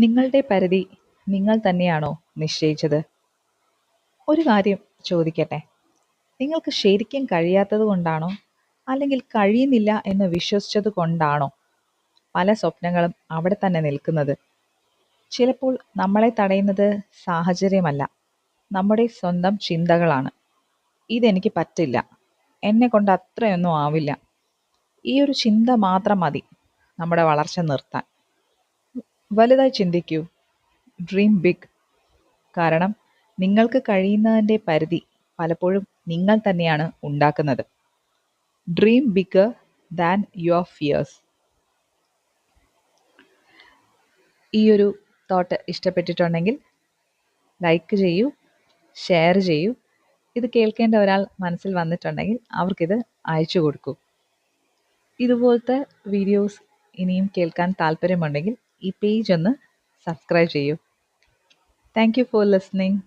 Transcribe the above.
നിങ്ങളുടെ പരിധി നിങ്ങൾ തന്നെയാണോ നിശ്ചയിച്ചത്? ഒരു കാര്യം ചോദിക്കട്ടെ, നിങ്ങൾക്ക് ശരിക്കും കഴിയാത്തത് കൊണ്ടാണോ അല്ലെങ്കിൽ കഴിയുന്നില്ല എന്ന് വിശ്വസിച്ചത് കൊണ്ടാണോ പല സ്വപ്നങ്ങളും അവിടെ തന്നെ നിൽക്കുന്നത്? ചിലപ്പോൾ നമ്മളെ തടയുന്നത് സാഹചര്യമല്ല, നമ്മുടെ സ്വന്തം ചിന്തകളാണ്. ഇതെനിക്ക് പറ്റില്ല, എന്നെ കൊണ്ട് അത്രയൊന്നും ആവില്ല. ഈ ഒരു ചിന്ത മാത്രം മതി നമ്മുടെ വളർച്ച നിർത്താൻ. വലുതായി ചിന്തിക്കൂ, ഡ്രീം ബിഗ്. കാരണം നിങ്ങൾക്ക് കഴിയുന്നതിൻ്റെ പരിധി പലപ്പോഴും നിങ്ങൾ തന്നെയാണ് ഉണ്ടാക്കുന്നത്. Dream bigger than your fears. ഈ ഒരു തോട്ട് ഇഷ്ടപ്പെട്ടിട്ടുണ്ടെങ്കിൽ ലൈക്ക് ചെയ്യൂ, ഷെയർ ചെയ്യൂ. ഇത് കേൾക്കേണ്ട ഒരാൾ മനസ്സിൽ വന്നിട്ടുണ്ടെങ്കിൽ അവർക്കിത് അയച്ചു കൊടുക്കൂ. ഇതുപോലത്തെ വീഡിയോസ് ഇനിയും കേൾക്കാൻ താല്പര്യമുണ്ടെങ്കിൽ ഈ പേജ് ഒന്ന് സബ്സ്ക്രൈബ് ചെയ്യൂ. Thank you for listening.